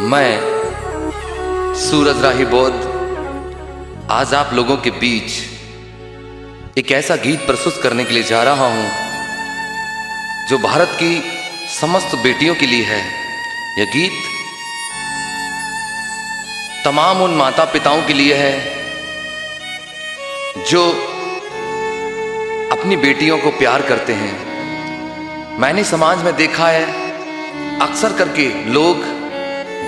मैं सूरज राही बौद्ध आज आप लोगों के बीच एक ऐसा गीत प्रस्तुत करने के लिए जा रहा हूं जो भारत की समस्त बेटियों के लिए है। यह गीत तमाम उन माता पिताओं के लिए है जो अपनी बेटियों को प्यार करते हैं। मैंने समाज में देखा है अक्सर करके लोग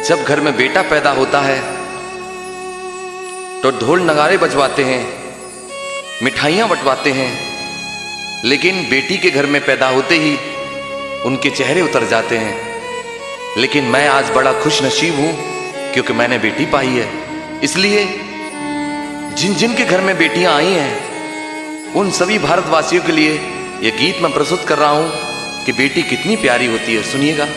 जब घर में बेटा पैदा होता है तो ढोल नगाड़े बजवाते हैं, मिठाइयाँ बंटवाते हैं, लेकिन बेटी के घर में पैदा होते ही उनके चेहरे उतर जाते हैं। लेकिन मैं आज बड़ा खुश नसीब हूँ क्योंकि मैंने बेटी पाई है। इसलिए जिन जिन के घर में बेटियाँ आई हैं उन सभी भारतवासियों के लिए यह गीत मैं प्रस्तुत कर रहा हूँ कि बेटी कितनी प्यारी होती है। सुनिएगा।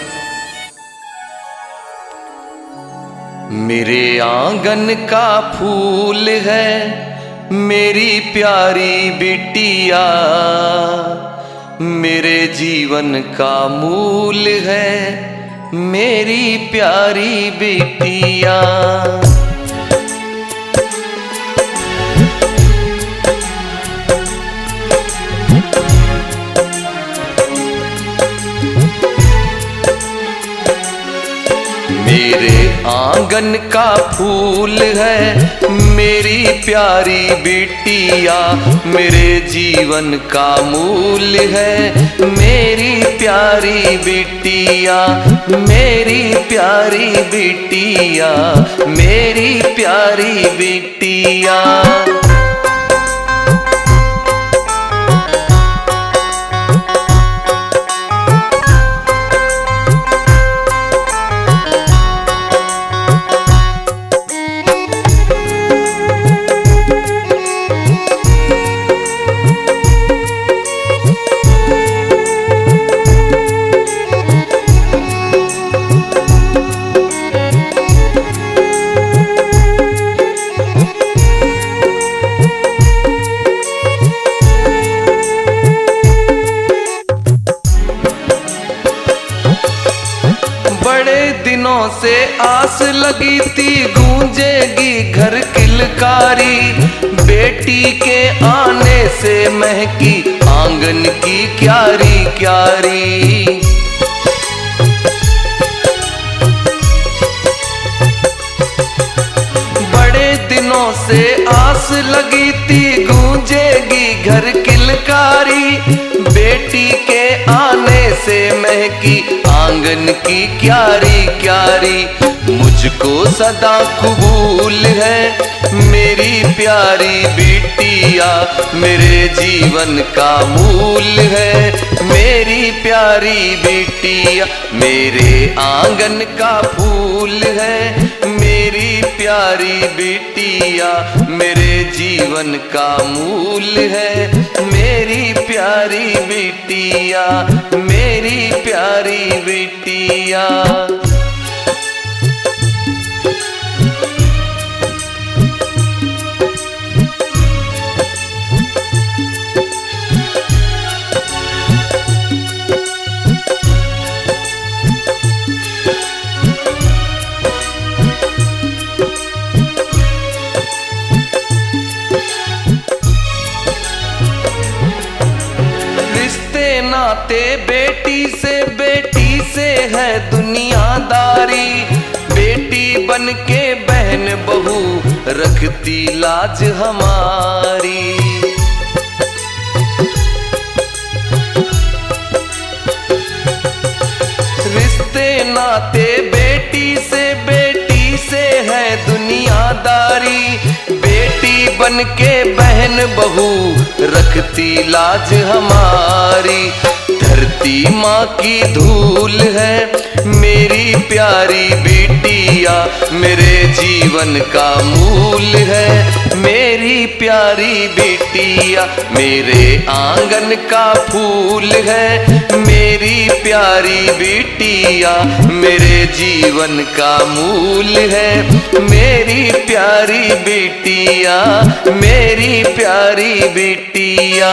मेरे आंगन का फूल है मेरी प्यारी बिटिया, मेरे जीवन का मूल है मेरी प्यारी बिटिया। मेरे आंगन का फूल है मेरी प्यारी बिटिया, मेरे जीवन का मूल है मेरी प्यारी बिटिया, मेरी प्यारी बिटिया, मेरी प्यारी बिटिया। दिनों से आस लगी थी गूंजेगी घर किलकारी, बेटी के आने से महकी आंगन की क्यारी क्यारी। बड़े दिनों से आस लगी थी गूंजेगी घर किलकारी, बेटी के आने से महकी आंगन की क्यारी क्यारी। मुझको सदा कबूल है मेरी प्यारी बिटिया, मेरे जीवन का मूल है मेरी प्यारी बिटिया। मेरे आंगन का फूल है मेरी प्यारी बिटिया, मेरे जीवन का मूल है मेरी प्यारी बिटिया, मेरी प्यारी बिटिया। नाते बेटी से है दुनियादारी, बेटी बन के बहन बहू रखती लाज हमारी। रिश्ते नाते बेटी से है दुनियादारी, बेटी बन के बहन बहू रखती लाज हमारी। धरती माँ की धूल है मेरी प्यारी बिटिया, मेरे जीवन का मूल है मेरी प्यारी बिटिया। मेरे आंगन का फूल है मेरी प्यारी बिटिया, मेरे जीवन का मूल है मेरी प्यारी बिटिया, मेरी प्यारी बिटिया।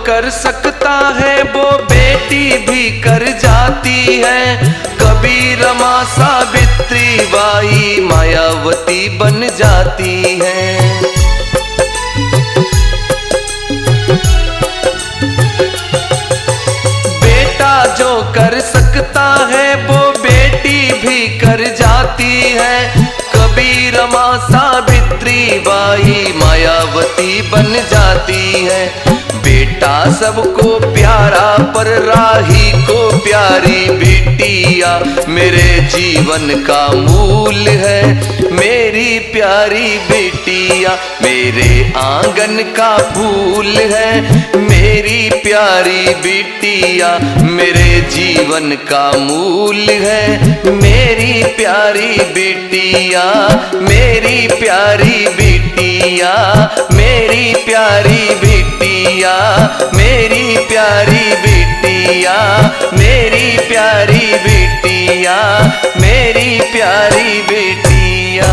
कर सकता है वो बेटी भी कर जाती है। कभी रमा सावित्री बाई मायावती बन जाती है। बेटा जो कर सकता है वो बेटी भी कर जाती है। कभी रमा सावित्री बाई मायावती बन जाती है। बेटा सबको प्यारा पर राही को प्यारी बिटिया मेरे जीवन का मूल है। मेरी प्यारी बिटिया मेरे आंगन का फूल है। मेरी प्यारी बिटिया मेरे जीवन का मूल है। मेरी प्यारी बिटिया मेरी प्यारी बिटिया मेरी प्यारी बिटिया मेरी प्यारी बिटिया मेरी प्यारी बिटिया मेरी प्यारी बिटिया।